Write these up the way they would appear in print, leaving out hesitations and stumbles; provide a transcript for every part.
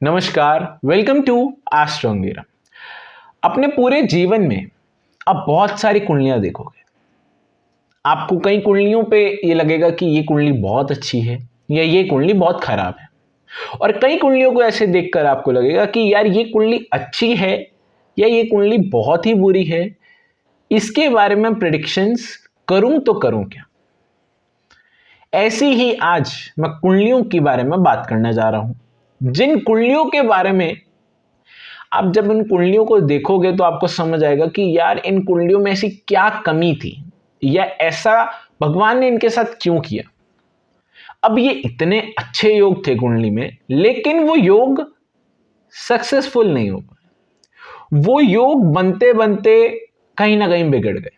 नमस्कार, welcome to एस्ट्रोंगेरा। अपने पूरे जीवन में आप बहुत सारी कुंडलियां देखोगे। आपको कई कुंडलियों पे ये लगेगा कि ये कुंडली बहुत अच्छी है या ये कुंडली बहुत खराब है, और कई कुंडलियों को ऐसे देखकर आपको लगेगा कि यार ये कुंडली अच्छी है या ये कुंडली बहुत ही बुरी है। इसके बारे में प्रेडिक्शंस करूं तो करूं क्या। ऐसी ही आज मैं कुंडलियों के बारे में बात करने जा रहा हूं, जिन कुंडलियों के बारे में आप जब इन कुंडलियों को देखोगे तो आपको समझ आएगा कि यार इन कुंडलियों में ऐसी क्या कमी थी या ऐसा भगवान ने इनके साथ क्यों किया। अब ये इतने अच्छे योग थे कुंडली में, लेकिन वो योग सक्सेसफुल नहीं हो पाए। वो योग बनते बनते कहीं ना कहीं बिगड़ गए।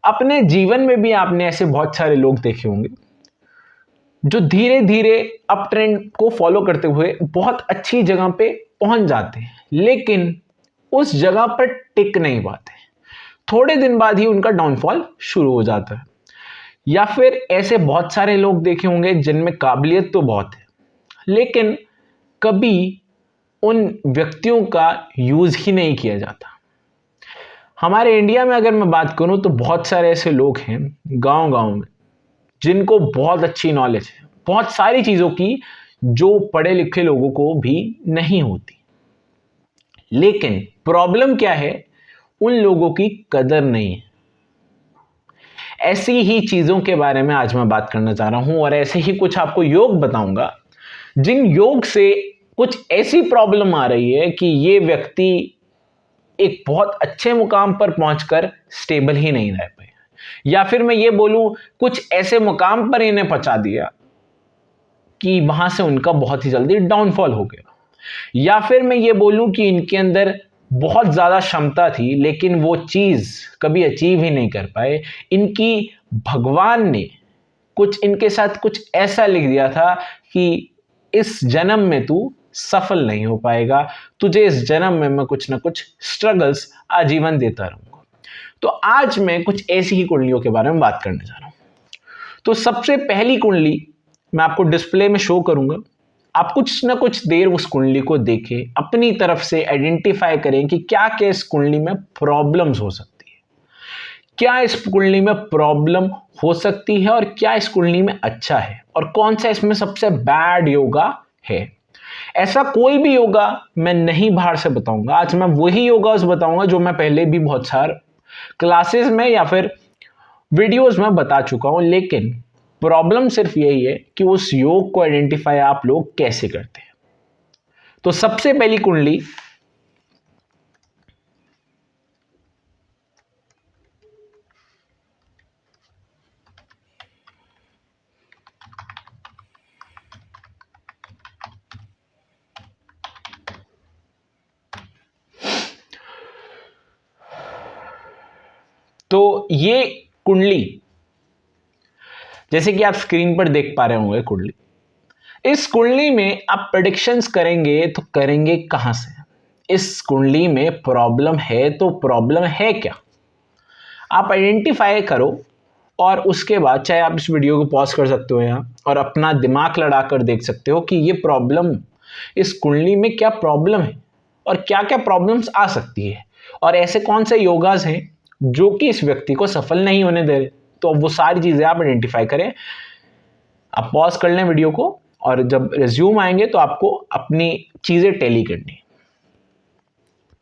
अपने जीवन में भी आपने ऐसे बहुत सारे लोग देखे होंगे जो धीरे धीरे अप ट्रेंड को फॉलो करते हुए बहुत अच्छी जगह पे पहुंच जाते हैं, लेकिन उस जगह पर टिक नहीं पाते। थोड़े दिन बाद ही उनका डाउनफॉल शुरू हो जाता है। या फिर ऐसे बहुत सारे लोग देखे होंगे जिनमें काबिलियत तो बहुत है, लेकिन कभी उन व्यक्तियों का यूज ही नहीं किया जाता। हमारे इंडिया में अगर मैं बात करूं तो बहुत सारे ऐसे लोग हैं गांव गांव में जिनको बहुत अच्छी नॉलेज है बहुत सारी चीजों की, जो पढ़े लिखे लोगों को भी नहीं होती। लेकिन प्रॉब्लम क्या है, उन लोगों की कदर नहीं है। ऐसी ही चीजों के बारे में आज मैं बात करना चाह रहा हूं, और ऐसे ही कुछ आपको योग बताऊंगा जिन योग से कुछ ऐसी प्रॉब्लम आ रही है कि ये व्यक्ति एक बहुत अच्छे मुकाम पर पहुंचकर स्टेबल ही नहीं रह पाए, या फिर मैं ये बोलूं कुछ ऐसे मुकाम पर इन्हें पहुंचा दिया कि वहां से उनका बहुत ही जल्दी डाउनफॉल हो गया। या फिर मैं ये बोलूं कि इनके अंदर बहुत ज्यादा क्षमता थी, लेकिन वो चीज कभी अचीव ही नहीं कर पाए। इनकी भगवान ने कुछ इनके साथ कुछ ऐसा लिख दिया था कि इस जन्म में तू सफल नहीं हो पाएगा, तुझे इस जन्म में मैं कुछ ना कुछ स्ट्रगल्स आजीवन देता रहूंगा। तो आज मैं कुछ ऐसी ही कुंडलियों के बारे में बात करने जा रहा हूं। तो सबसे पहली कुंडली मैं आपको डिस्प्ले में शो करूंगा। आप कुछ ना कुछ देर उस कुंडली को देखें, अपनी तरफ से आइडेंटिफाई करें कि क्या क्या इस कुंडली में प्रॉब्लम्स हो सकती है, क्या इस कुंडली में प्रॉब्लम हो सकती है और क्या इस कुंडली में अच्छा है, और कौन सा इसमें सबसे बैड योगा है। ऐसा कोई भी योगा मैं नहीं बाहर से बताऊंगा। आज मैं वही योगास बताऊंगा जो मैं पहले भी बहुत सारे क्लासेस में या फिर वीडियोस में बता चुका हूं, लेकिन प्रॉब्लम सिर्फ यही है कि उस योग को आइडेंटिफाई आप लोग कैसे करते हैं। तो सबसे पहली कुंडली तो ये कुंडली जैसे कि आप स्क्रीन पर देख पा रहे होंगे कुंडली, इस कुंडली में आप प्रेडिक्शंस करेंगे तो करेंगे कहां से। इस कुंडली में प्रॉब्लम है तो प्रॉब्लम है क्या, आप आइडेंटिफाई करो, और उसके बाद चाहे आप इस वीडियो को पॉज कर सकते हो यहाँ और अपना दिमाग लड़ाकर देख सकते हो कि ये प्रॉब्लम इस कुंडली में क्या प्रॉब्लम है और क्या क्या प्रॉब्लम्स आ सकती है, और ऐसे कौन से योगास हैं जो कि इस व्यक्ति को सफल नहीं होने दे रहे। तो वो सारी चीजें आप आइडेंटिफाई करें। आप पॉज कर लें वीडियो को, और जब रिज्यूम आएंगे तो आपको अपनी चीजें टैली करनी।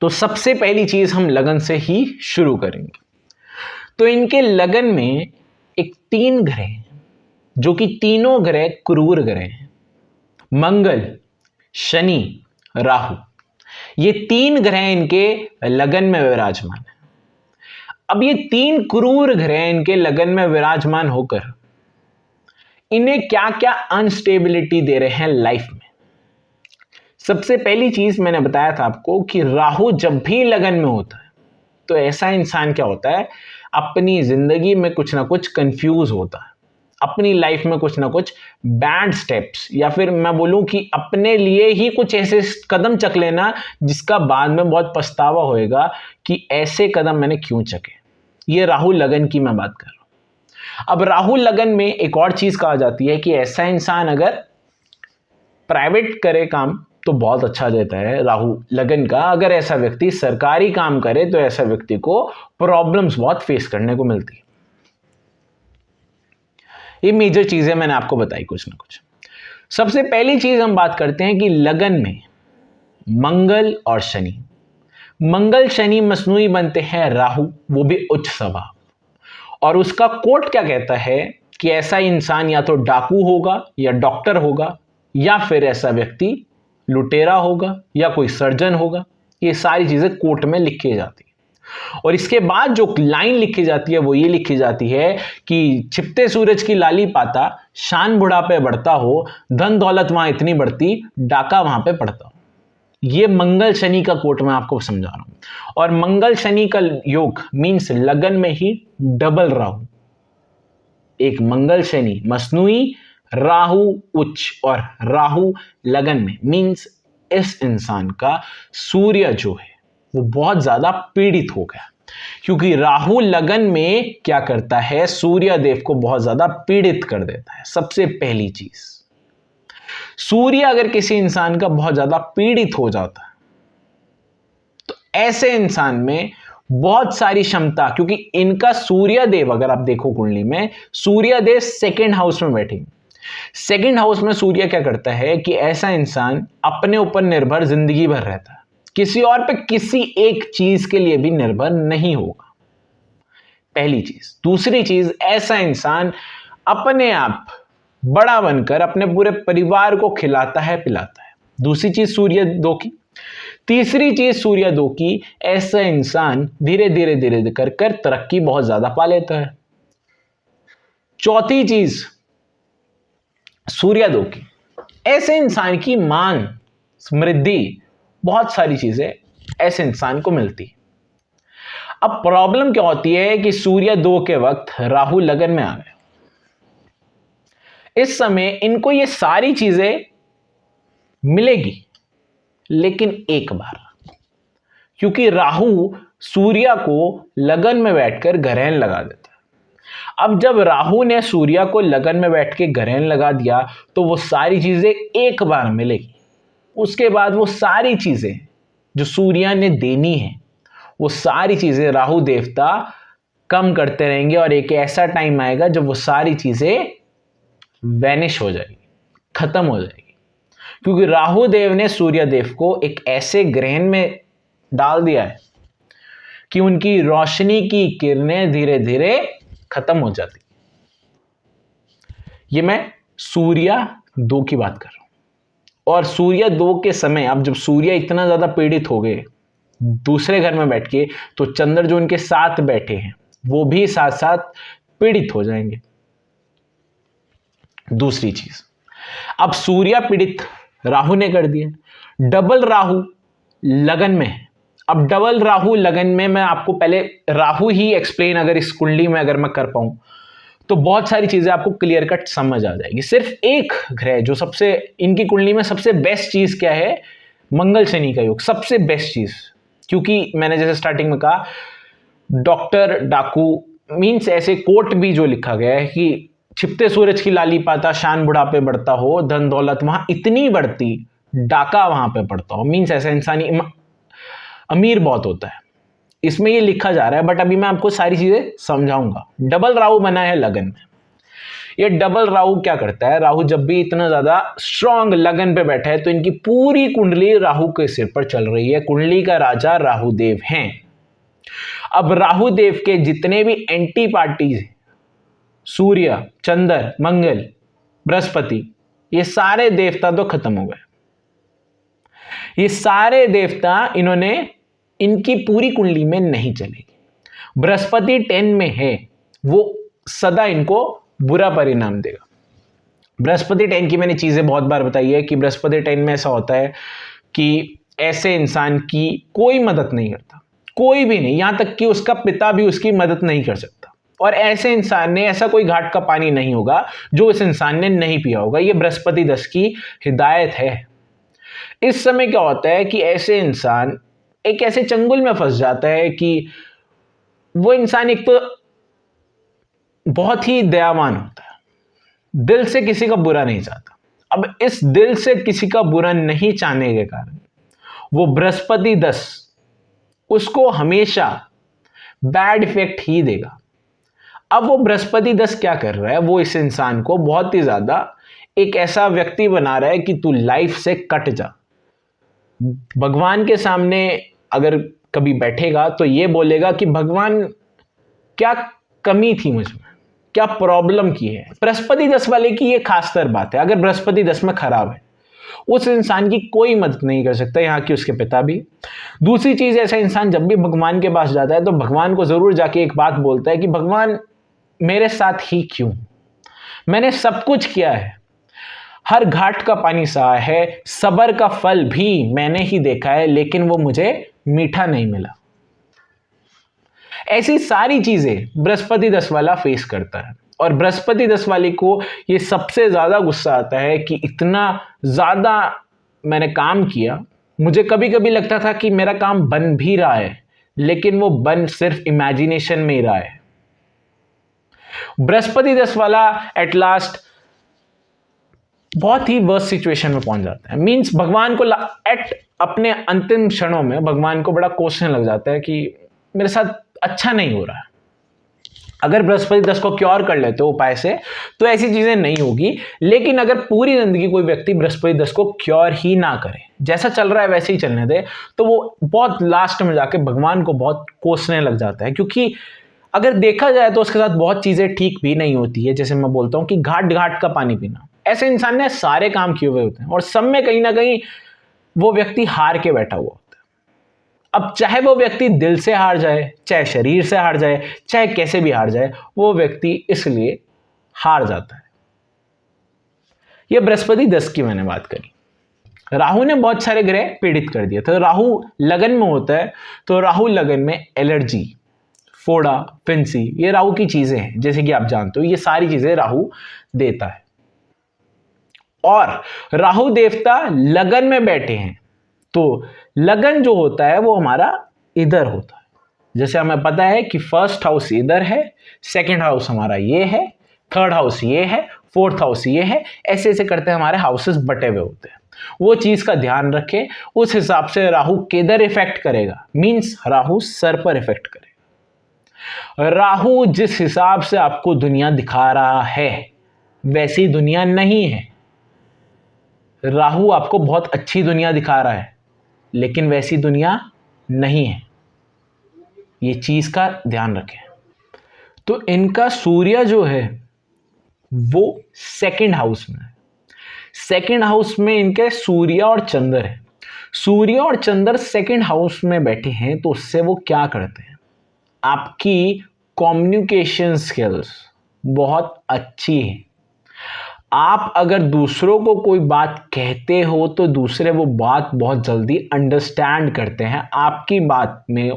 तो सबसे पहली चीज हम लगन से ही शुरू करेंगे। तो इनके लगन में एक 3 ग्रह हैं, जो कि तीनों ग्रह क्रूर ग्रह हैं। मंगल, शनि, राहु, ये 3 ग्रह इनके लगन में विराजमान है। अब ये 3 क्रूर ग्रह इनके लगन में विराजमान होकर इन्हें क्या क्या अनस्टेबिलिटी दे रहे हैं लाइफ में। सबसे पहली चीज मैंने बताया था आपको कि राहु जब भी लगन में होता है तो ऐसा इंसान क्या होता है, अपनी जिंदगी में कुछ ना कुछ कंफ्यूज होता है, अपनी लाइफ में कुछ ना कुछ बैड स्टेप्स, या फिर मैं बोलूं कि अपने लिए ही कुछ ऐसे कदम चक लेना जिसका बाद में बहुत पछतावा होएगा कि ऐसे कदम मैंने क्यों चके। ये राहु लगन की मैं बात कर रहा हूं। अब राहु लगन में एक और चीज कहा जाती है कि ऐसा इंसान अगर प्राइवेट करे काम तो बहुत अच्छा देता है राहु लगन का। अगर ऐसा व्यक्ति सरकारी काम करे तो ऐसा व्यक्ति को प्रॉब्लम्स बहुत फेस करने को मिलती है। ये मेजर चीजें मैंने आपको बताई कुछ ना कुछ। सबसे पहली चीज हम बात करते हैं कि लगन में मंगल और शनि, मंगल शनि मसनूई बनते हैं राहु, वो भी उच्च स्वभाव। और उसका कोट क्या कहता है कि ऐसा इंसान या तो डाकू होगा या डॉक्टर होगा या फिर ऐसा व्यक्ति लुटेरा होगा या कोई सर्जन होगा। ये सारी चीजें कोट में लिखी जाती है। और इसके बाद जो लाइन लिखी जाती है वो ये लिखी जाती है कि छिपते सूरज की लाली पाता, शान बुढ़ापे बढ़ता हो, धन दौलत वहां इतनी बढ़ती, डाका वहां पे पड़ता हो। ये मंगल शनि का कोट मैं आपको समझा रहा हूं। और मंगल शनि का योग मींस लगन में ही डबल राहु, एक मंगल शनि मसनूई, राहु उच्च और राहु लगन में, मींस इस इंसान का सूर्य जो है वो बहुत ज्यादा पीड़ित हो गया। क्योंकि राहु लगन में क्या करता है, सूर्य देव को बहुत ज्यादा पीड़ित कर देता है। सबसे पहली चीज, सूर्य अगर किसी इंसान का बहुत ज्यादा पीड़ित हो जाता है तो ऐसे इंसान में बहुत सारी क्षमता, क्योंकि इनका सूर्य देव अगर आप देखो कुंडली में, सूर्य देव सेकेंड हाउस में बैठेंगे। सेकेंड हाउस में सूर्य क्या करता है कि ऐसा इंसान अपने ऊपर निर्भर जिंदगी भर रहता है, किसी और पे किसी एक चीज के लिए भी निर्भर नहीं होगा, पहली चीज। दूसरी चीज, ऐसा इंसान अपने आप बड़ा बनकर अपने पूरे परिवार को खिलाता है पिलाता है। दूसरी चीज सूर्य दो की। तीसरी चीज सूर्य दो की, ऐसा इंसान धीरे धीरे धीरे कर कर तरक्की बहुत ज्यादा पा लेता है। चौथी चीज सूर्य दो की, ऐसे इंसान की मान समृद्धि बहुत सारी चीजें ऐसे इंसान को मिलती। अब प्रॉब्लम क्या होती है कि सूर्य दो के वक्त राहु लगन में आ गए। इस समय इनको ये सारी चीजें मिलेगी, लेकिन एक बार, क्योंकि राहु सूर्य को लगन में बैठकर ग्रहण लगा देता है। अब जब राहु ने सूर्य को लगन में बैठ के ग्रहण लगा दिया तो वो सारी चीजें एक बार मिलेगी। उसके बाद वो सारी चीजें जो सूर्य ने देनी है वो सारी चीजें राहु देवता कम करते रहेंगे और एक ऐसा टाइम आएगा जब वो सारी चीजें वैनिश हो जाएगी, खत्म हो जाएगी। क्योंकि राहु देव ने सूर्य देव को एक ऐसे ग्रहण में डाल दिया है कि उनकी रोशनी की किरणें धीरे धीरे खत्म हो जाती। ये मैं सूर्य दो की बात कर रहा हूं। और सूर्य दो के समय, अब जब सूर्य इतना ज्यादा पीड़ित हो गए दूसरे घर में बैठ के, तो चंद्र जो उनके साथ बैठे हैं वो भी साथ साथ पीड़ित हो जाएंगे। दूसरी चीज, अब सूर्य पीड़ित राहु ने कर दिया, डबल राहु लगन में है। अब डबल राहु लगन में मैं आपको पहले राहु ही एक्सप्लेन अगर इस कुंडली में अगर मैं कर पाऊं तो बहुत सारी चीजें आपको क्लियर कट समझ आ जाएगी। सिर्फ एक ग्रह जो सबसे इनकी कुंडली में सबसे बेस्ट चीज क्या है, मंगल शनि का योग सबसे बेस्ट चीज। क्योंकि मैंने जैसे स्टार्टिंग में कहा, डॉक्टर डाकू मीन्स ऐसे कोट भी जो लिखा गया है कि छिपते सूरज की लाली पाता, शान बुढ़ापे बढ़ता हो, धन दौलत वहां इतनी बढ़ती, डाका वहां पे पड़ता हो, मीन्स ऐसा इंसान अमीर बहुत होता है। इसमें ये लिखा जा रहा है, बट अभी मैं आपको सारी चीजें समझाऊंगा। डबल राहु बना है लगन में। ये डबल राहु क्या करता है, राहु जब भी इतना ज्यादा स्ट्रांग लगन पे बैठा है तो इनकी पूरी कुंडली राहु के सिर पर चल रही है। कुंडली का राजा राहु देव हैं। अब राहु देव के जितने भी एंटी पार्टीज, सूर्य, चंद्र, मंगल, बृहस्पति, ये सारे देवता तो खत्म हो गए। ये सारे देवता इन्होंने इनकी पूरी कुंडली में नहीं चलेगी। बृहस्पति 10 में है, वो सदा इनको बुरा परिणाम देगा। बृहस्पति 10 की मैंने चीजें बहुत बार बताई है कि बृहस्पति 10 में ऐसा होता है कि ऐसे इंसान की कोई मदद नहीं करता, कोई भी नहीं, यहां तक कि उसका पिता भी उसकी मदद नहीं कर सकता। और ऐसे इंसान ने, ऐसा कोई घाट का पानी नहीं होगा जो इस इंसान ने नहीं पिया होगा। ये बृहस्पति 10 की हिदायत है। इस समय क्या होता है कि ऐसे इंसान एक ऐसे चंगुल में फंस जाता है कि वो इंसान एक तो बहुत ही दयावान होता है, दिल से किसी का बुरा नहीं चाहता, अब इस दिल से किसी का बुरा नहीं चाहने के कारण वो बृहस्पति 10 उसको हमेशा बैड इफेक्ट ही देगा। अब वो बृहस्पति 10 क्या कर रहा है, वो इस इंसान को बहुत ही ज्यादा एक ऐसा व्यक्ति बना रहा है कि तू लाइफ से कट जा। भगवान के सामने अगर कभी बैठेगा तो ये बोलेगा कि भगवान क्या कमी थी मुझ में, क्या प्रॉब्लम की है। बृहस्पति 10 वाले की ये खासतर बात है, अगर बृहस्पति 10 में खराब है उस इंसान की कोई मदद नहीं कर सकता, यहाँ की उसके पिता भी। दूसरी चीज, ऐसा इंसान जब भी भगवान के पास जाता है तो भगवान को जरूर जाके एक बात बोलता है कि भगवान मेरे साथ ही क्यों, मैंने सब कुछ किया है, हर घाट का पानी सहा है, सबर का फल भी मैंने ही देखा है, लेकिन वो मुझे मीठा नहीं मिला। ऐसी सारी चीजें बृहस्पति 10 वाला फेस करता है। और बृहस्पति 10 वाले को ये सबसे ज्यादा गुस्सा आता है कि इतना ज्यादा मैंने काम किया, मुझे कभी कभी लगता था कि मेरा काम बन भी रहा है, लेकिन वो बन सिर्फ इमेजिनेशन में ही रहा है। बृहस्पति 10 वाला एट लास्ट बहुत ही वर्स्ट सिचुएशन में पहुंच जाता है। मींस भगवान को अपने अंतिम क्षणों में भगवान को बड़ा कोसने लग जाता है कि मेरे साथ अच्छा नहीं हो रहा है। अगर बृहस्पति 10 को क्योर कर लेते हो उपाय से तो ऐसी चीजें नहीं होगी, लेकिन अगर पूरी जिंदगी कोई व्यक्ति बृहस्पति 10 को क्योर ही ना करे, जैसा चल रहा है वैसे ही चलने दे, तो वो बहुत लास्ट में जाके भगवान को बहुत कोसने लग जाता है। क्योंकि अगर देखा जाए तो उसके साथ बहुत चीजें ठीक भी नहीं होती है। जैसे मैं बोलता हूं कि घाट घाट का पानी पीना, ऐसे इंसान ने सारे काम किए हुए होते हैं और सब में कहीं ना कहीं वो व्यक्ति हार के बैठा हुआ होता है। अब चाहे वो व्यक्ति दिल से हार जाए, चाहे शरीर से हार जाए, चाहे कैसे भी हार जाए, वो व्यक्ति इसलिए हार जाता है। ये बृहस्पति 10 की मैंने बात करी। राहु ने बहुत सारे ग्रह पीड़ित कर दिए। तो राहु लगन में होता है, तो राहु लगन में एलर्जी, फोड़ा, फिंसी, ये राहु की चीजें हैं। जैसे कि आप जानते हो ये सारी चीजें राहु देता है। और राहु देवता लगन में बैठे हैं, तो लगन जो होता है वो हमारा इधर होता है। जैसे हमें पता है कि फर्स्ट हाउस इधर है, सेकंड हाउस हमारा ये है, थर्ड हाउस ये है, फोर्थ हाउस ये है, ऐसे ऐसे करते हमारे हाउसेस बटे हुए होते हैं। वो चीज का ध्यान रखें, उस हिसाब से राहु किधर इफेक्ट करेगा, मींस राहु सर पर इफेक्ट करेगा। राहु जिस हिसाब से आपको दुनिया दिखा रहा है वैसी दुनिया नहीं है। राहु आपको बहुत अच्छी दुनिया दिखा रहा है, लेकिन वैसी दुनिया नहीं है। ये चीज का ध्यान रखें। तो इनका सूर्य जो है वो सेकंड हाउस में है। सेकंड हाउस में इनके सूर्य और चंद्र है। सूर्य और चंद्र सेकंड हाउस में बैठे हैं, तो उससे वो क्या करते हैं, आपकी कम्युनिकेशन स्किल्स बहुत अच्छी है। आप अगर दूसरों को कोई बात कहते हो तो दूसरे वो बात बहुत जल्दी अंडरस्टैंड करते हैं, आपकी बात में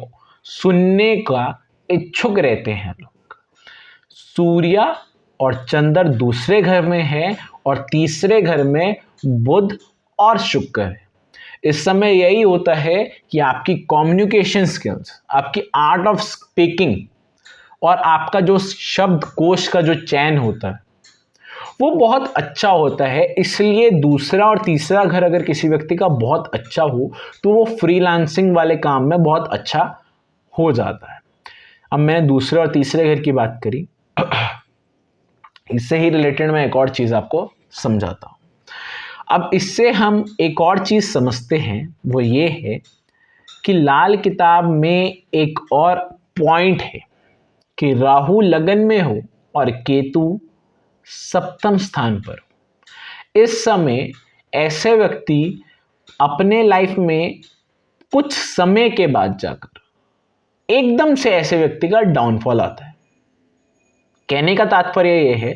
सुनने का इच्छुक रहते हैं लोग। सूर्य और चंद्र दूसरे घर में है और तीसरे घर में बुध और शुक्र है। इस समय यही होता है कि आपकी कम्युनिकेशन स्किल्स, आपकी आर्ट ऑफ स्पीकिंग और आपका जो शब्द कोश का जो चयन होता है वो बहुत अच्छा होता है। इसलिए दूसरा और तीसरा घर अगर किसी व्यक्ति का बहुत अच्छा हो तो वो फ्रीलांसिंग वाले काम में बहुत अच्छा हो जाता है। अब मैंने दूसरे और तीसरे घर की बात करी, इससे ही रिलेटेड मैं एक और चीज आपको समझाता हूं। अब इससे हम एक और चीज समझते हैं, वो ये है कि लाल किताब में एक और पॉइंट है कि राहु लगन में हो और केतु सप्तम स्थान पर। इस समय ऐसे व्यक्ति अपने लाइफ में कुछ समय के बाद जाकर एकदम से ऐसे व्यक्ति का डाउनफॉल आता है। कहने का तात्पर्य यह है,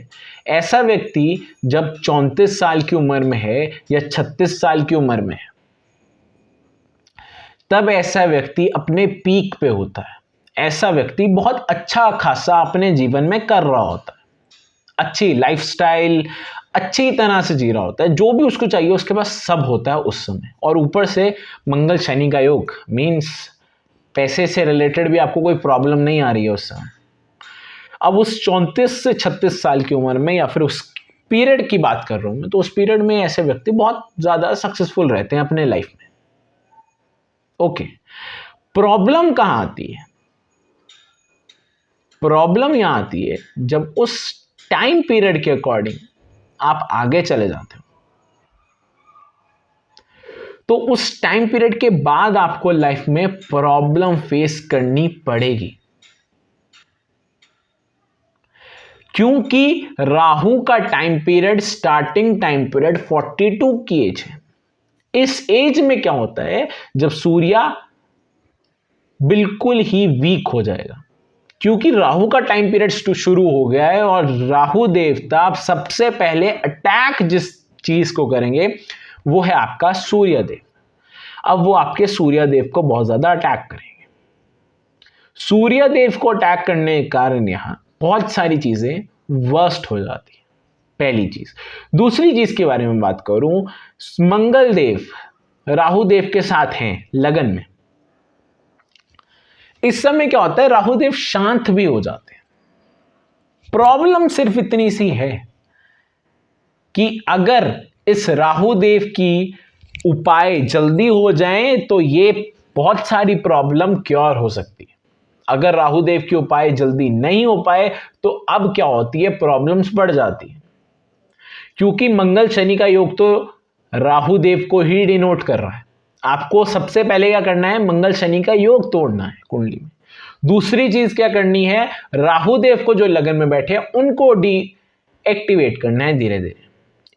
ऐसा व्यक्ति जब 34 साल की उम्र में है या 36 साल की उम्र में है, तब ऐसा व्यक्ति अपने पीक पे होता है। ऐसा व्यक्ति बहुत अच्छा खासा अपने जीवन में कर रहा होता है, अच्छी लाइफस्टाइल अच्छी तरह से जी रहा होता है, जो भी उसको चाहिए उसके पास सब होता है उस समय। और ऊपर से मंगल शनि का योग, मीन्स पैसे से रिलेटेड भी आपको कोई प्रॉब्लम नहीं आ रही है उस समय। अब उस 34 से 36 साल की उम्र में या फिर उस पीरियड की बात कर रहा हूं मैं, तो उस पीरियड में ऐसे व्यक्ति बहुत ज्यादा सक्सेसफुल रहते हैं अपने लाइफ में। ओके, प्रॉब्लम कहां आती है? प्रॉब्लम यहां आती है जब उस टाइम पीरियड के अकॉर्डिंग आप आगे चले जाते हो, तो उस टाइम पीरियड के बाद आपको लाइफ में प्रॉब्लम फेस करनी पड़ेगी, क्योंकि राहु का time period, starting time period 42 की एज है। इस एज में क्या होता है, जब सूर्य बिल्कुल ही वीक हो जाएगा, क्योंकि राहु का टाइम पीरियड शुरू हो गया है, और राहु देवता सबसे पहले अटैक जिस चीज को करेंगे वो है आपका सूर्य देव। अब वो आपके सूर्य देव को बहुत ज्यादा अटैक करेंगे। सूर्य देव को अटैक करने के कारण यहां बहुत सारी चीजें वर्स्ट हो जाती है, पहली चीज। दूसरी चीज के बारे में बात करूं, मंगल देव राहु देव के साथ हैं लगन में। इस समय क्या होता है, राहु देव शांत भी हो जाते हैं। प्रॉब्लम सिर्फ इतनी सी है कि अगर इस राहु देव की उपाय जल्दी हो जाएं तो ये बहुत सारी प्रॉब्लम क्योर हो सकती है। अगर राहु देव की उपाय जल्दी नहीं हो पाए तो अब क्या होती है, प्रॉब्लम्स बढ़ जाती है, क्योंकि मंगल शनि का योग तो राहु देव को ही डिनोट कर रहा है। आपको सबसे पहले क्या करना है, मंगल शनि का योग तोड़ना है कुंडली में। दूसरी चीज क्या करनी है, राहु देव को जो लगन में बैठे हैं उनको डीएक्टिवेट करना है धीरे धीरे।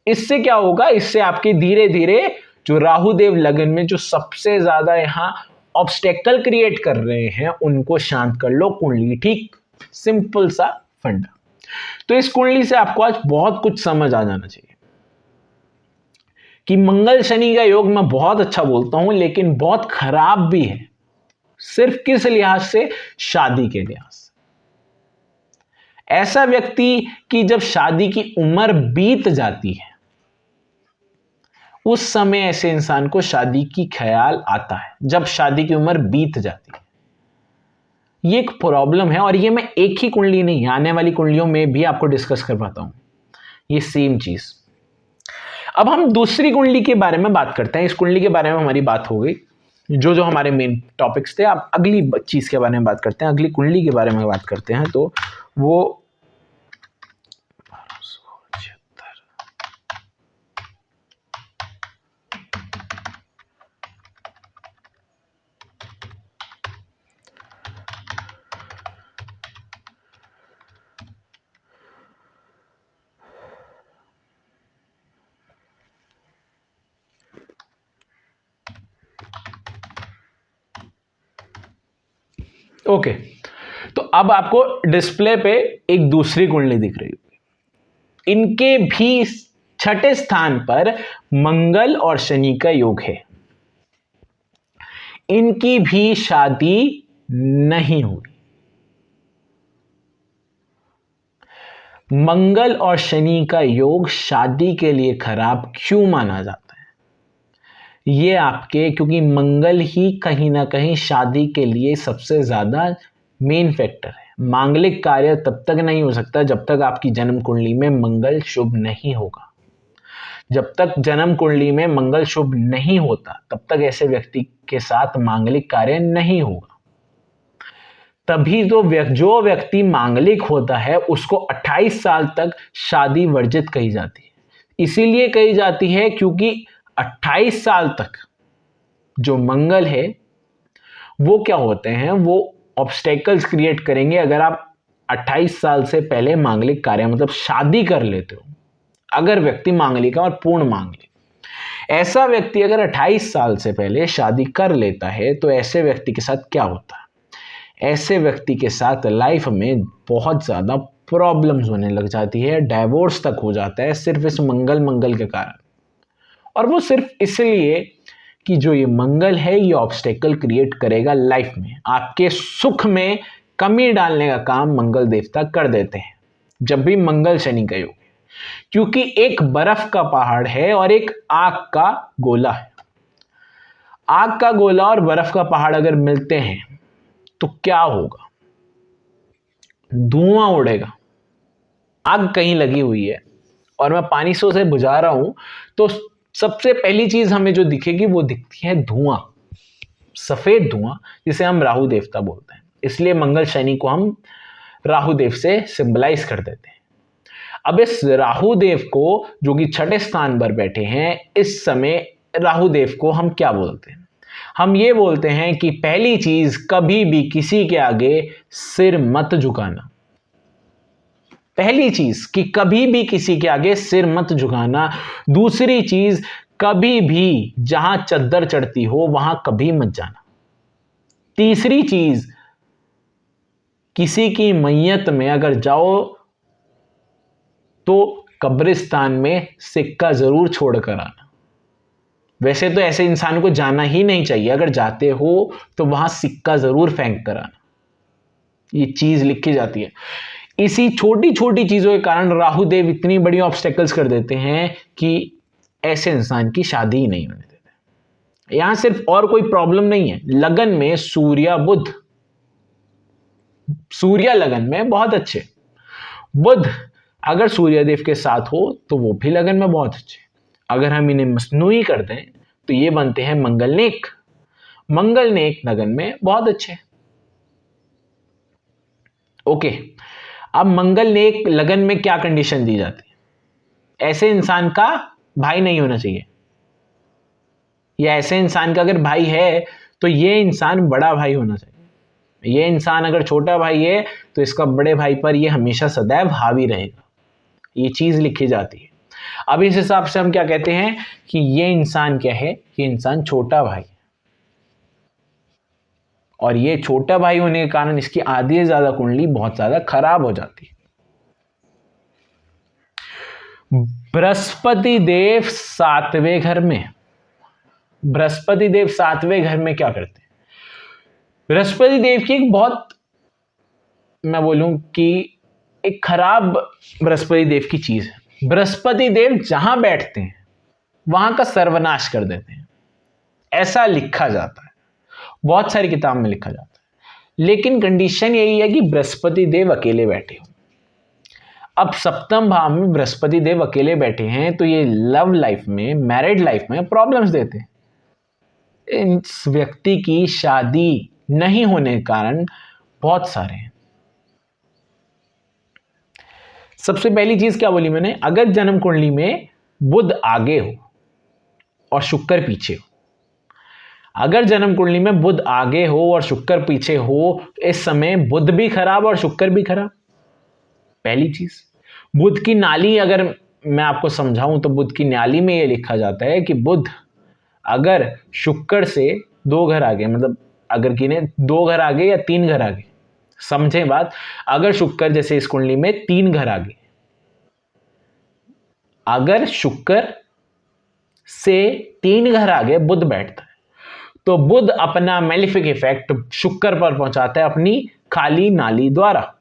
इससे क्या होगा, इससे आपके धीरे धीरे जो राहु देव लगन में जो सबसे ज्यादा यहां ऑब्स्टेकल क्रिएट कर रहे हैं उनको शांत कर लो, कुंडली ठीक। सिंपल सा फंडा। तो इस कुंडली से आपको आज बहुत कुछ समझ आ जाना चाहिए कि मंगल शनि का योग मैं बहुत अच्छा बोलता हूं, लेकिन बहुत खराब भी है। सिर्फ किस लिहाज से, शादी के लिहाज से। ऐसा व्यक्ति कि जब शादी की उम्र बीत जाती है उस समय ऐसे इंसान को शादी की ख्याल आता है, जब शादी की उम्र बीत जाती है। ये एक प्रॉब्लम है, और ये मैं एक ही कुंडली नहीं, आने वाली कुंडलियों में भी आपको डिस्कस कर पाता हूं ये सेम चीज। अब हम दूसरी कुंडली के बारे में बात करते हैं। इस कुंडली के बारे में हमारी बात हो गई, जो जो हमारे मेन टॉपिक्स थे। अब अगली चीज के बारे में बात करते हैं, अगली कुंडली के बारे में बात करते हैं। तो वो ओके, तो अब आपको डिस्प्ले पे एक दूसरी कुंडली दिख रही होगी। इनके भी छठे स्थान पर मंगल और शनि का योग है। इनकी भी शादी नहीं हुई। मंगल और शनि का योग शादी के लिए खराब क्यों माना जाता है? ये आपके, क्योंकि मंगल ही कहीं ना कहीं शादी के लिए सबसे ज्यादा मेन फैक्टर है। मांगलिक कार्य तब तक नहीं हो सकता जब तक आपकी जन्म कुंडली में मंगल शुभ नहीं होगा। जब तक जन्म कुंडली में मंगल शुभ नहीं होता तब तक ऐसे व्यक्ति के साथ मांगलिक कार्य नहीं होगा। तभी तो जो व्यक्ति मांगलिक होता है उसको 28 साल तक शादी वर्जित कही जाती है। इसीलिए कही जाती है क्योंकि 28 साल तक जो मंगल है वो क्या होते हैं, वो ऑब्स्टेकल्स क्रिएट करेंगे अगर आप 28 साल से पहले मांगलिक कार्य मतलब शादी कर लेते हो। अगर व्यक्ति मांगलिक है और पूर्ण मांगलिक, ऐसा व्यक्ति अगर 28 साल से पहले शादी कर लेता है तो ऐसे व्यक्ति के साथ क्या होता है, ऐसे व्यक्ति के साथ लाइफ में बहुत ज्यादा प्रॉब्लम्स होने लग जाती है, डाइवोर्स तक हो जाता है सिर्फ इस मंगल के कारण। और वो सिर्फ इसलिए कि जो ये मंगल है ये ऑब्स्टेकल क्रिएट करेगा लाइफ में, आपके सुख में कमी डालने का काम मंगल देवता कर देते हैं जब भी मंगल शनि का योग है। क्योंकि एक बर्फ का पहाड़ है और एक आग का गोला है। आग का गोला और बर्फ का पहाड़ अगर मिलते हैं तो क्या होगा, धुआं उड़ेगा। आग कहीं लगी हुई है और मैं पानी से उसे बुझा रहा हूं, तो सबसे पहली चीज हमें जो दिखेगी वो दिखती है धुआं, सफेद धुआं, जिसे हम राहु देवता बोलते हैं। इसलिए मंगल शनि को हम राहु देव से सिंबलाइज कर देते हैं। अब इस राहु देव को, जो कि छठे स्थान पर बैठे हैं, इस समय राहु देव को हम क्या बोलते हैं? हम ये बोलते हैं कि पहली चीज, कभी भी किसी के आगे सिर मत झुकाना। पहली चीज कि कभी भी किसी के आगे सिर मत झुकाना। दूसरी चीज, कभी भी जहां चद्दर चढ़ती हो वहां कभी मत जाना। तीसरी चीज, किसी की मैयत में अगर जाओ तो कब्रिस्तान में सिक्का जरूर छोड़कर आना। वैसे तो ऐसे इंसान को जाना ही नहीं चाहिए, अगर जाते हो तो वहां सिक्का जरूर फेंक कर आना, ये चीज लिखी जाती है। इसी छोटी छोटी चीजों के कारण राहु देव इतनी बड़ी ऑब्स्टेकल्स कर देते हैं कि ऐसे इंसान की शादी ही नहीं होने देते। यहां सिर्फ और कोई प्रॉब्लम नहीं है, लगन में सूर्य बुध, सूर्य लगन में बहुत अच्छे, बुध अगर सूर्यदेव के साथ हो तो वो भी लगन में बहुत अच्छे। अगर हम इन्हें मसनूई कर दें तो ये बनते हैं मंगलनेक। मंगलनेक लगन में बहुत अच्छे। ओके, अब मंगलनेक लगन में क्या कंडीशन दी जाती है? ऐसे इंसान का भाई नहीं होना चाहिए, या ऐसे इंसान का अगर भाई है तो ये इंसान बड़ा भाई होना चाहिए। ये इंसान अगर छोटा भाई है तो इसका बड़े भाई पर ये हमेशा सदैव हावी रहेगा, ये चीज लिखी जाती है। अब इस हिसाब से हम क्या कहते हैं कि ये इंसान क्या है? ये इंसान छोटा भाई, और ये छोटा भाई होने के कारण इसकी आधी से ज्यादा कुंडली बहुत ज्यादा खराब हो जाती है। बृहस्पति देव 7वें घर में, बृहस्पति देव 7वें घर में क्या करते हैं? बृहस्पति देव की एक बहुत, मैं बोलूं कि एक खराब बृहस्पति देव की चीज है। बृहस्पति देव जहां बैठते हैं वहां का सर्वनाश कर देते हैं, ऐसा लिखा जाता है, बहुत सारी किताब में लिखा जाता है। लेकिन कंडीशन यही है कि बृहस्पति देव अकेले बैठे हो। अब सप्तम भाव में बृहस्पति देव अकेले बैठे हैं तो ये लव लाइफ में, मैरिड लाइफ में प्रॉब्लम्स देते हैं। इस व्यक्ति की शादी नहीं होने के कारण बहुत सारे हैं। सबसे पहली चीज क्या बोली मैंने? अगर जन्म कुंडली में बुध आगे हो और शुक्र पीछे हो, अगर जन्म कुंडली में बुध आगे हो और शुक्र पीछे हो, इस समय बुध भी खराब और शुक्र भी खराब। पहली चीज, बुध की नाली अगर मैं आपको समझाऊं तो बुध की नाली में यह लिखा जाता है कि बुध अगर शुक्र से 2 घर आगे, मतलब अगर गिने 2 घर आगे या 3 घर आगे, समझे बात? अगर शुक्र जैसे इस कुंडली में 3 घर आगे, अगर शुक्र से 3 घर आगे बुध बैठता है तो बुध अपना मेलिफिक इफेक्ट शुक्र पर पहुंचाता है अपनी खाली नाली द्वारा।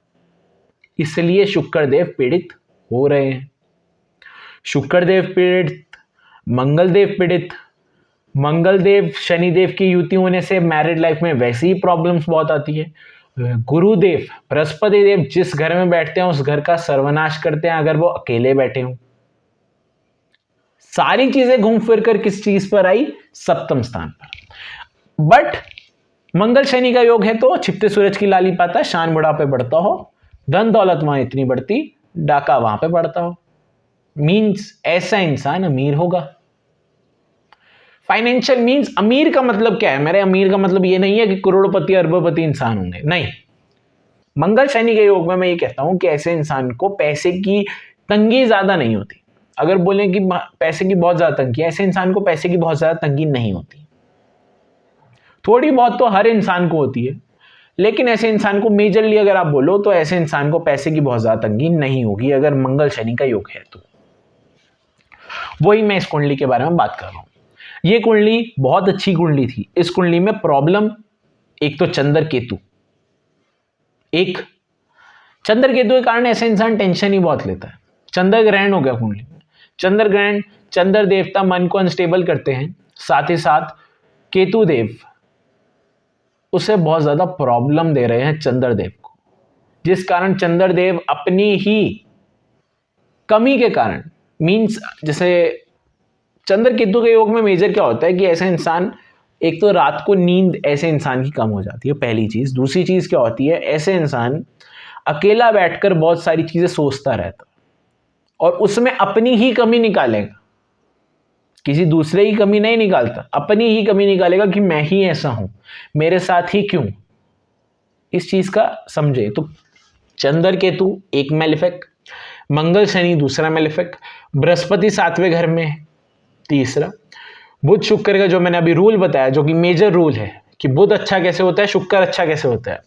इसलिए शुक्रदेव पीड़ित हो रहे हैं। शुक्रदेव पीड़ित, मंगलदेव पीड़ित। मंगलदेव शनिदेव की युति होने से मैरिड लाइफ में वैसी ही प्रॉब्लम्स बहुत आती है। गुरुदेव, बृहस्पति देव जिस घर में बैठते हैं उस घर का सर्वनाश करते हैं अगर वो अकेले बैठे हों। सारी चीजें घूम फिर कर किस चीज पर आई? सप्तम स्थान पर। बट मंगल शनि का योग है तो छिपते सूरज की लाली पाता, शान बुढ़ापे बढ़ता हो, धन दौलत वहां इतनी बढ़ती, डाका वहां पे बढ़ता हो। मींस ऐसा इंसान अमीर होगा। फाइनेंशियल मींस अमीर का मतलब क्या है? मेरे अमीर का मतलब ये नहीं है कि करोड़पति अरबपति इंसान होंगे, नहीं। मंगल शनि के योग में मैं ये कहता हूं कि ऐसे इंसान को पैसे की तंगी ज्यादा नहीं होती। अगर बोलें कि पैसे की बहुत ज्यादा तंगी, ऐसे इंसान को पैसे की बहुत ज्यादा तंगी नहीं होती। थोड़ी बहुत तो हर इंसान को होती है, लेकिन ऐसे इंसान को मेजरली अगर आप बोलो तो ऐसे इंसान को पैसे की बहुत ज्यादा तंगी नहीं होगी अगर मंगल शनि का योग है तो। वही मैं इस कुंडली के बारे में बात कर रहा हूं। ये कुंडली बहुत अच्छी कुंडली थी। इस कुंडली में प्रॉब्लम एक तो चंद्र केतु, एक चंद्र केतु के कारण ऐसे इंसान टेंशन ही बहुत लेता है। चंद्र ग्रहण हो गया कुंडली में। चंद्र ग्रहण, चंद्र देवता मन को अनस्टेबल करते हैं, साथ ही साथ केतु देव उसे बहुत ज्यादा प्रॉब्लम दे रहे हैं चंद्रदेव को, जिस कारण चंद्रदेव अपनी ही कमी के कारण मीन्स जैसे चंद्र केतु के योग में मेजर क्या होता है कि ऐसा इंसान, एक तो रात को नींद ऐसे इंसान की कम हो जाती है, पहली चीज। दूसरी चीज क्या होती है, ऐसे इंसान अकेला बैठकर बहुत सारी चीजें सोचता रहता और उसमें अपनी ही कमी निकालेगा, किसी दूसरे की कमी नहीं निकालता, अपनी ही कमी निकालेगा कि मैं ही ऐसा हूं, मेरे साथ ही क्यों। इस चीज का समझे तो चंद्र केतु एक मेलेफिक, मंगल शनि दूसरा मेलेफिक, बृहस्पति 7वें घर में है तीसरा, बुध शुक्र का जो मैंने अभी रूल बताया जो कि मेजर रूल है कि बुध अच्छा कैसे होता है, शुक्र अच्छा कैसे होता है।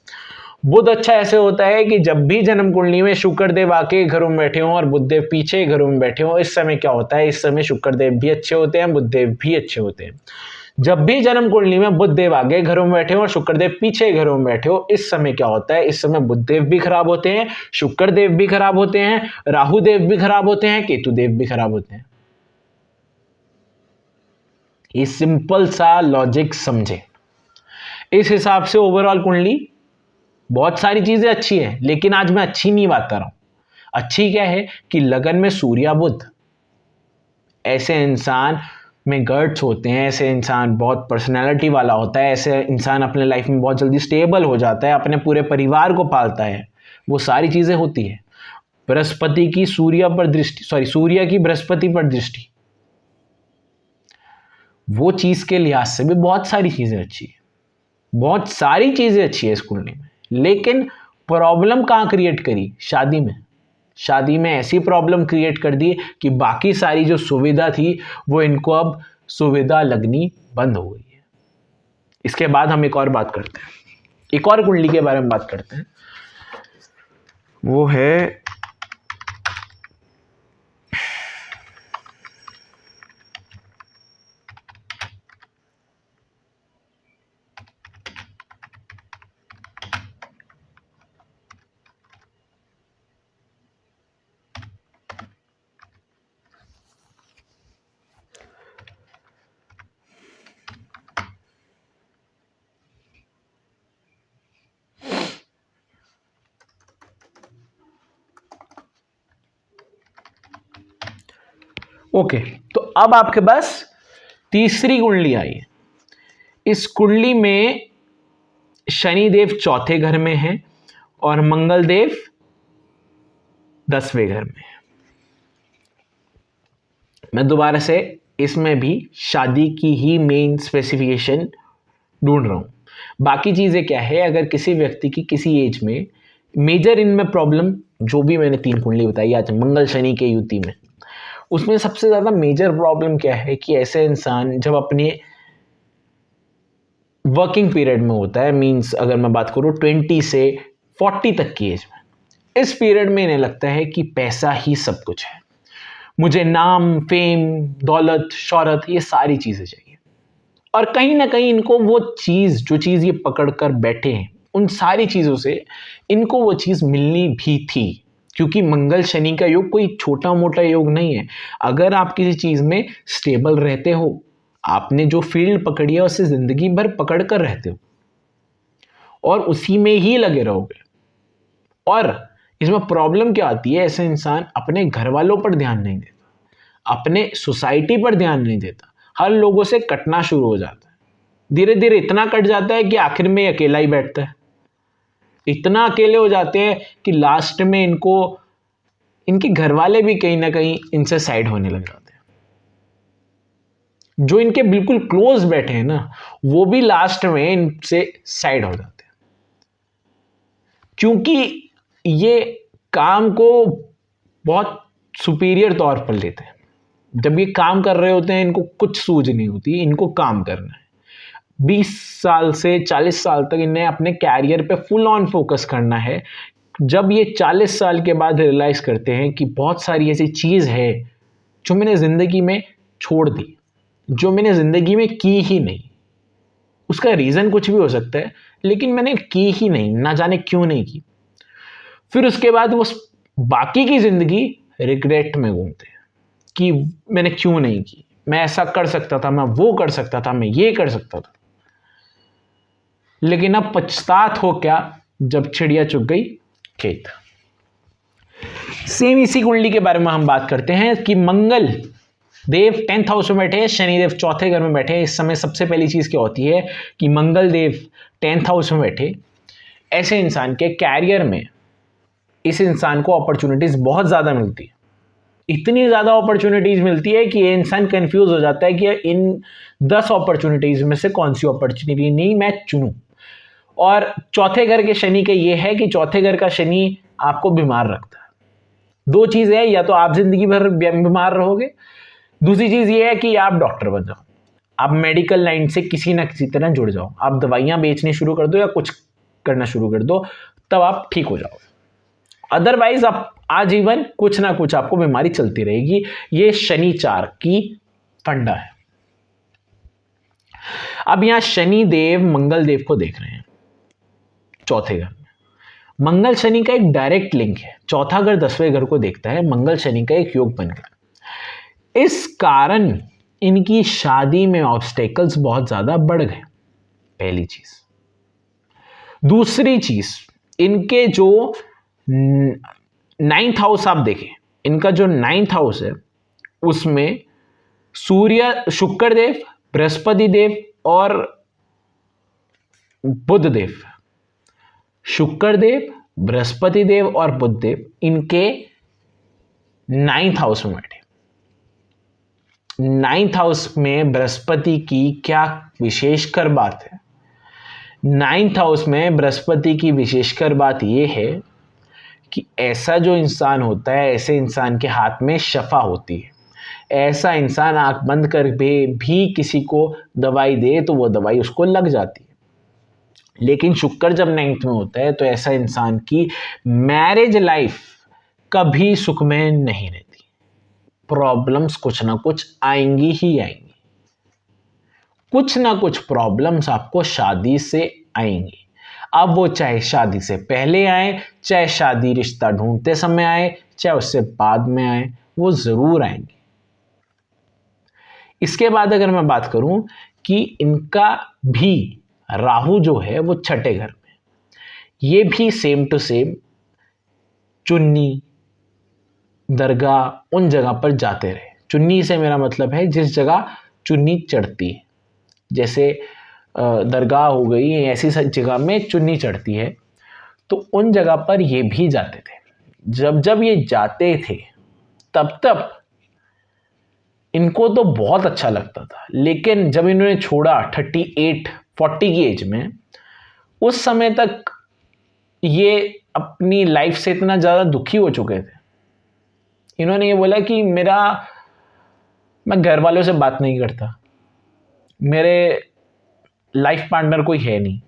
बुध अच्छा ऐसे होता है कि जब भी जन्म कुंडली में शुक्र देव आके घरों में बैठे हों और बुध देव पीछे घरों में बैठे हों, इस समय क्या होता है, इस समय शुक्र देव भी अच्छे होते हैं, बुध देव भी अच्छे होते हैं। जब भी जन्म कुंडली में बुध देव आगे घरों में बैठे हो और शुक्र देव पीछे घरों में बैठे हो, इस समय क्या होता है, इस समय बुध देव भी खराब होते हैं, शुक्र देव भी खराब होते हैं, राहु देव भी खराब होते हैं, केतु देव भी खराब होते हैं। ये सिंपल सा लॉजिक समझे। इस हिसाब से ओवरऑल कुंडली बहुत सारी चीजें अच्छी है, लेकिन आज मैं अच्छी नहीं बात कर रहा हूं। अच्छी क्या है कि लगन में सूर्य बुध, ऐसे इंसान में गट्स होते हैं, ऐसे इंसान बहुत पर्सनैलिटी वाला होता है, ऐसे इंसान अपने लाइफ में बहुत जल्दी स्टेबल हो जाता है, अपने पूरे परिवार को पालता है, वो सारी चीजें होती है। बृहस्पति की सूर्य पर दृष्टि, सूर्य की बृहस्पति पर दृष्टि, वो चीज के लिहाज से भी बहुत सारी चीजें अच्छी है, बहुत सारी चीजें अच्छी है इस कुंडली में। लेकिन प्रॉब्लम कहां क्रिएट करी, शादी में। शादी में ऐसी प्रॉब्लम क्रिएट कर दी कि बाकी सारी जो सुविधा थी वो इनको अब सुविधा लगनी बंद हो गई है। इसके बाद हम एक और बात करते हैं, एक और कुंडली के बारे में बात करते हैं, वो है ओके। तो अब आपके पास तीसरी कुंडली आई है। इस कुंडली में शनिदेव चौथे घर में है और मंगल देव 10वें घर में है। मैं दोबारा से इसमें भी शादी की ही मेन स्पेसिफिकेशन ढूंढ रहा हूं। बाकी चीजें क्या है, अगर किसी व्यक्ति की किसी एज में मेजर इनमें प्रॉब्लम, जो भी मैंने 3 कुंडली बताई आज मंगल शनि के युति में, उसमें सबसे ज्यादा मेजर प्रॉब्लम क्या है कि ऐसे इंसान जब अपने वर्किंग पीरियड में होता है, मींस अगर मैं बात करूं 20 से 40 तक की एज में, इस पीरियड में इन्हें लगता है कि पैसा ही सब कुछ है, मुझे नाम, फेम, दौलत, शोहरत, ये सारी चीजें चाहिए। और कहीं ना कहीं इनको वो चीज, जो चीज ये पकड़ कर बैठे हैं, उन सारी चीजों से इनको वो चीज मिलनी भी थी, क्योंकि मंगल शनि का योग कोई छोटा मोटा योग नहीं है। अगर आप किसी चीज में स्टेबल रहते हो, आपने जो फील्ड पकड़ी है उसे जिंदगी भर पकड़ कर रहते हो और उसी में ही लगे रहोगे। और इसमें प्रॉब्लम क्या आती है, ऐसे इंसान अपने घर वालों पर ध्यान नहीं देता, अपने सोसाइटी पर ध्यान नहीं देता, हर लोगों से कटना शुरू हो जाता है, धीरे धीरे इतना कट जाता है कि आखिर में अकेला ही बैठता है। इतना अकेले हो जाते हैं कि लास्ट में इनको इनके घर वाले भी कहीं ना कहीं इनसे साइड होने लग जाते हैं। जो इनके बिल्कुल क्लोज बैठे हैं ना, वो भी लास्ट में इनसे साइड हो जाते हैं, क्योंकि ये काम को बहुत सुपीरियर तौर पर लेते हैं। जब ये काम कर रहे होते हैं इनको कुछ सूझ नहीं होती, इनको काम करना है। 20 साल से 40 साल तक इन्हें अपने कैरियर पे फुल ऑन फोकस करना है। जब ये 40 साल के बाद रियलाइज करते हैं कि बहुत सारी ऐसी चीज है जो मैंने जिंदगी में छोड़ दी, जो मैंने जिंदगी में की ही नहीं, उसका रीजन कुछ भी हो सकता है, लेकिन मैंने की ही नहीं, ना जाने क्यों नहीं की। फिर उसके बाद वो बाकी की जिंदगी रिग्रेट में घूमते हैं कि मैंने क्यों नहीं की, मैं ऐसा कर सकता था, मैं वो कर सकता था, मैं ये कर सकता था। लेकिन अब पछतात हो क्या, जब चिड़िया चुग गई खेत। सेम इसी कुंडली के बारे में हम बात करते हैं कि मंगल देव 10th हाउस में बैठे हैं, शनिदेव चौथे घर में बैठे हैं। इस समय सबसे पहली चीज क्या होती है कि मंगल देव 10th हाउस में बैठे, ऐसे इंसान के कैरियर में इस इंसान को अपॉर्चुनिटीज बहुत ज्यादा मिलती है। इतनी ज्यादा अपॉर्चुनिटीज मिलती है कि ये इंसान कंफ्यूज हो जाता है कि इन 10 अपॉर्चुनिटीज में से कौन सी अपॉर्चुनिटी नहीं मैं चुनूं। और चौथे घर के शनि के ये है कि चौथे घर का शनि आपको बीमार रखता है। दो चीज है, या तो आप जिंदगी भर बीमार रहोगे, दूसरी चीज ये है कि आप डॉक्टर बन जाओ, आप मेडिकल लाइन से किसी ना किसी तरह जुड़ जाओ, आप दवाइयां बेचनी शुरू कर दो या कुछ करना शुरू कर दो, तब आप ठीक हो जाओगे। अदरवाइज आप आजीवन कुछ ना कुछ आपको बीमारी चलती रहेगी। ये शनि चार की फंडा है। अब यहां शनि देव मंगल देव को देख रहे हैं चौथे घर में। मंगल शनि का एक डायरेक्ट लिंक है, चौथा घर 10वें घर को देखता है, मंगल शनि का एक योग बन गया। इस कारण इनकी शादी में ऑब्स्टेकल्स बहुत ज्यादा बढ़ गए, पहली चीज। दूसरी चीज, इनके जो 9th हाउस आप देखें, इनका जो 9th हाउस है उसमें सूर्य, शुक्र देव, बृहस्पति देव और बुध देव, शुक्र देव, बृहस्पति देव और बुध देव इनके 9th हाउस में बैठे। 9th हाउस में बृहस्पति की क्या विशेषकर बात है? 9th हाउस में बृहस्पति की विशेषकर बात यह है कि ऐसा जो इंसान होता है, ऐसे इंसान के हाथ में शफा होती है। ऐसा इंसान आंख बंद कर भी किसी को दवाई दे तो वो दवाई उसको लग जाती है। लेकिन शुक्र जब 9th में होता है तो ऐसा इंसान की मैरिज लाइफ कभी सुखमय नहीं रहती। प्रॉब्लम्स कुछ ना कुछ आएंगी ही आएंगी, कुछ ना कुछ प्रॉब्लम्स आपको शादी से आएंगी। अब वो चाहे शादी से पहले आए, चाहे शादी रिश्ता ढूंढते समय आए, चाहे उससे बाद में आए, वो जरूर आएंगे। इसके बाद अगर मैं बात करूं कि इनका भी राहु जो है वो छठे घर में, ये भी सेम टू सेम चुन्नी, दरगाह, उन जगह पर जाते रहे। चुन्नी से मेरा मतलब है जिस जगह चुन्नी चढ़ती है, जैसे दरगाह हो गई, ऐसी जगह में चुन्नी चढ़ती है, तो उन जगह पर ये भी जाते थे। जब जब ये जाते थे तब तब इनको तो बहुत अच्छा लगता था, लेकिन जब इन्होंने छोड़ा 38-40 की एज में, उस समय तक ये अपनी लाइफ से इतना ज़्यादा दुखी हो चुके थे। इन्होंने ये बोला कि मैं घर वालों से बात नहीं करता, मेरे लाइफ पार्टनर कोई है नहीं,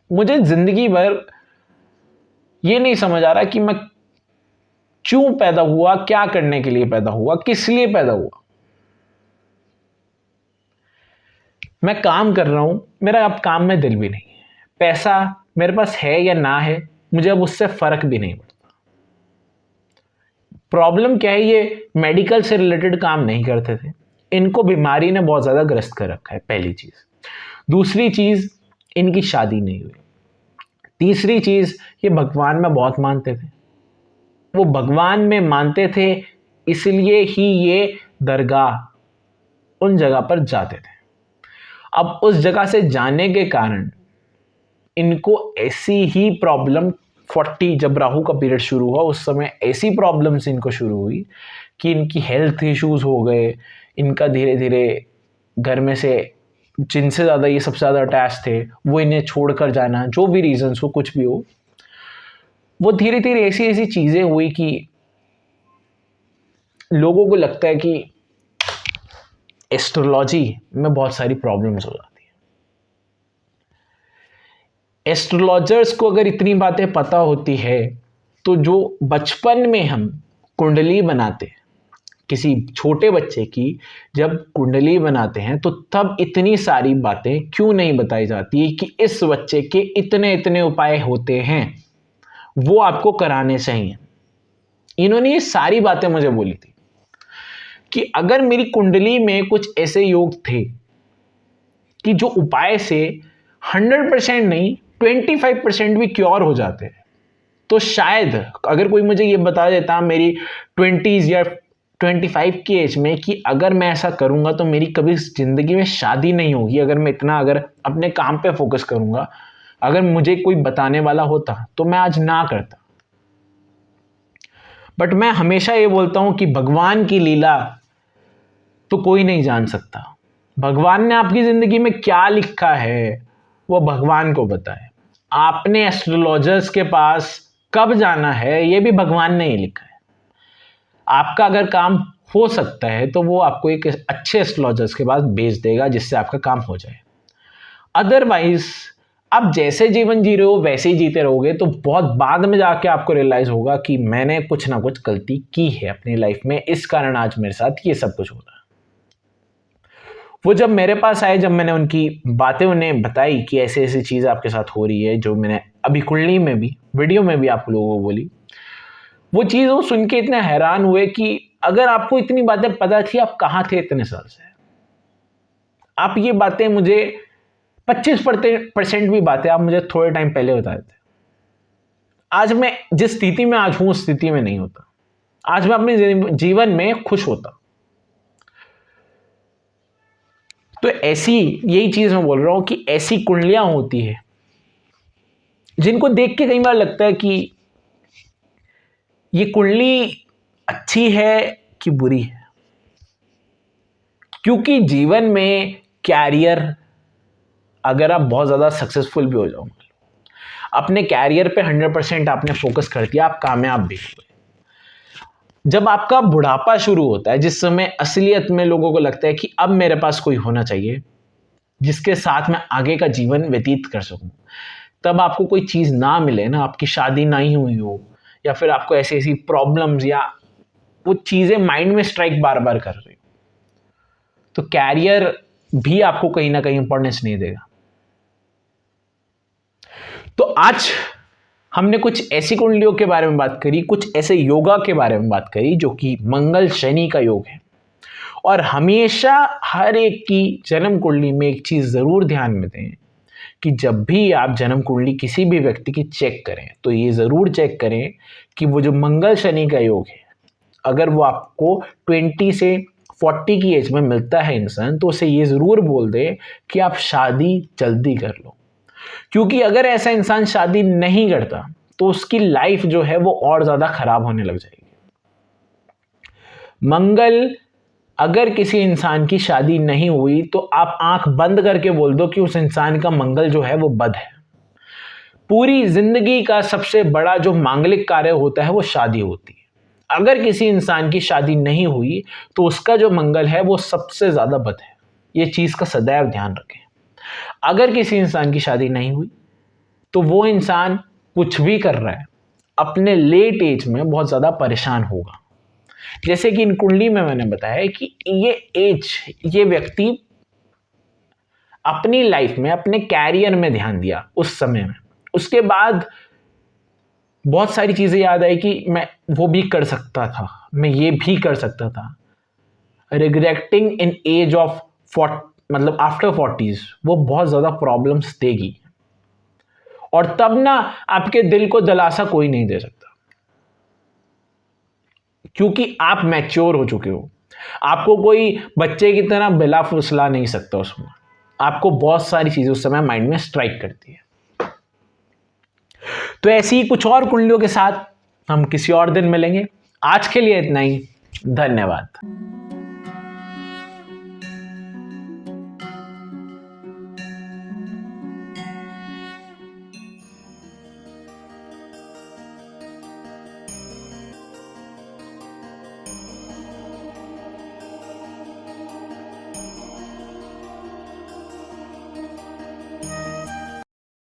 मुझे जिंदगी भर ये नहीं समझ आ रहा कि मैं क्यों पैदा हुआ, क्या करने के लिए पैदा हुआ, किस लिए पैदा हुआ। मैं काम कर रहा हूं, मेरा अब काम में दिल भी नहीं है, पैसा मेरे पास है या ना है मुझे अब उससे फर्क भी नहीं पड़ता। प्रॉब्लम क्या है, ये मेडिकल से रिलेटेड काम नहीं करते थे, इनको बीमारी ने बहुत ज्यादा ग्रस्त कर रखा है, पहली चीज। दूसरी चीज, इनकी शादी नहीं हुई। तीसरी चीज, ये भगवान में बहुत मानते थे। वो भगवान में मानते थे, इसलिए ही ये दरगाह, उन जगह पर जाते थे। अब उस जगह से जाने के कारण इनको ऐसी ही प्रॉब्लम 40, जब राहु का पीरियड शुरू हुआ उस समय ऐसी प्रॉब्लम्स इनको शुरू हुई कि इनकी हेल्थ इश्यूज हो गए। इनका धीरे धीरे घर में से जिनसे ज़्यादा ये सबसे ज़्यादा अटैच थे वो इन्हें छोड़कर जाना, जो भी रीजंस हो, कुछ भी हो, वो धीरे धीरे ऐसी ऐसी चीज़ें हुई कि लोगों को लगता है कि एस्ट्रोलॉजी में बहुत सारी प्रॉब्लम्स हो जाती है। एस्ट्रोलॉजर्स को अगर इतनी बातें पता होती है तो जो बचपन में हम कुंडली बनाते हैं, किसी छोटे बच्चे की जब कुंडली बनाते हैं तो तब इतनी सारी बातें क्यों नहीं बताई जाती कि इस बच्चे के इतने इतने उपाय होते हैं, वो आपको कराने चाहिए। इन्होंने ये सारी बातें मुझे बोली थी कि अगर मेरी कुंडली में कुछ ऐसे योग थे कि जो उपाय से 100% नहीं 25% भी क्योर हो जाते हैं, तो शायद अगर कोई मुझे ये बता देता मेरी 20s या 25 की एज में कि अगर मैं ऐसा करूँगा तो मेरी कभी ज़िंदगी में शादी नहीं होगी, अगर अपने काम पे फोकस करूँगा, अगर मुझे कोई बताने वाला होता तो मैं आज ना करता। बट मैं हमेशा ये बोलता हूँ कि भगवान की लीला तो कोई नहीं जान सकता। भगवान ने आपकी ज़िंदगी में क्या लिखा है वो भगवान को पता है। आपने एस्ट्रोलॉजर्स के पास कब जाना है ये भी भगवान ने ही लिखा है। आपका अगर काम हो सकता है तो वो आपको एक अच्छे एस्ट्रोलॉजर्स के पास भेज देगा जिससे आपका काम हो जाए। अदरवाइज आप जैसे जीवन जी रहे हो वैसे ही जीते रहोगे तो बहुत बाद में जाके आपको रियलाइज होगा कि मैंने कुछ ना कुछ गलती की है अपनी लाइफ में, इस कारण आज मेरे साथ ये सब कुछ हो रहा है। वो जब मेरे पास आए, जब मैंने उनकी बातें उन्हें बताई कि ऐसे ऐसी चीज़ आपके साथ हो रही है, जो मैंने अभी कुंडली में भी वीडियो में भी आप लोगों को बोली, वो चीज़ वो सुन के इतने हैरान हुए कि अगर आपको इतनी बातें पता थी आप कहाँ थे इतने साल से। आप ये बातें मुझे 25% भी बातें आप मुझे थोड़े टाइम पहले बता देते, आज मैं जिस स्थिति में आज हूं उस स्थिति में नहीं होता। आज मैं अपने जीवन में खुश होता। तो ऐसी यही चीज मैं बोल रहा हूं कि ऐसी कुंडलियां होती है जिनको देख के कई बार लगता है कि ये कुंडली अच्छी है कि बुरी है, क्योंकि जीवन में कैरियर अगर आप बहुत ज़्यादा सक्सेसफुल भी हो जाओ, अपने कैरियर पे 100% आपने फोकस कर दिया, आप कामयाब भी हुए। जब आपका बुढ़ापा शुरू होता है, जिस समय असलियत में लोगों को लगता है कि अब मेरे पास कोई होना चाहिए जिसके साथ मैं आगे का जीवन व्यतीत कर सकूं, तब आपको कोई चीज़ ना मिले ना, आपकी शादी ना ही हुई हो या फिर आपको ऐसी ऐसी प्रॉब्लम्स या वो चीज़ें माइंड में स्ट्राइक बार बार कर रही हो, तो कैरियर भी आपको कहीं ना कहीं इंपॉर्टेंस नहीं देगा। तो आज हमने कुछ ऐसी कुंडलियों के बारे में बात करी, कुछ ऐसे योगा के बारे में बात करी जो कि मंगल शनि का योग है। और हमेशा हर एक की जन्म कुंडली में एक चीज जरूर ध्यान में दें कि जब भी आप जन्म कुंडली किसी भी व्यक्ति की चेक करें तो ये जरूर चेक करें कि वो जो मंगल शनि का योग है, अगर वो आपको 20 से 40 की एज में मिलता है इंसान, तो उसे ये जरूर बोल दे कि आप शादी जल्दी कर लो। क्योंकि अगर ऐसा इंसान शादी नहीं करता तो उसकी लाइफ जो है वो और ज्यादा खराब होने लग जाएगी। मंगल, अगर किसी इंसान की शादी नहीं हुई तो आप आंख बंद करके बोल दो कि उस इंसान का मंगल जो है वो बद है। पूरी जिंदगी का सबसे बड़ा जो मांगलिक कार्य होता है वो शादी होती है। अगर किसी इंसान की शादी नहीं हुई तो उसका जो मंगल है वो सबसे ज्यादा बद है। ये चीज का सदैव ध्यान रखें। अगर किसी इंसान की शादी नहीं हुई तो वो इंसान कुछ भी कर रहा है, अपने लेट एज में बहुत ज्यादा परेशान होगा। जैसे कि इन कुंडली में मैंने बताया कि ये एज, ये व्यक्ति अपनी लाइफ में अपने कैरियर में ध्यान दिया उस समय में, उसके बाद बहुत सारी चीजें याद आई कि मैं वो भी कर सकता था, मैं ये भी कर सकता था। रिग्रेटिंग इन एज ऑफ मतलब आफ्टर 40s वो बहुत ज्यादा प्रॉब्लम्स देगी। और तब ना आपके दिल को दिलासा कोई नहीं दे सकता, क्योंकि आप मैच्योर हो चुके हो। आपको कोई बच्चे की तरह बिला फुसला नहीं सकता उसमें। आपको बहुत सारी चीजें उस समय माइंड में स्ट्राइक करती है। तो ऐसी ही कुछ और कुंडलियों के साथ हम किसी और दिन मिलेंगे। आज के लिए इतना ही। धन्यवाद।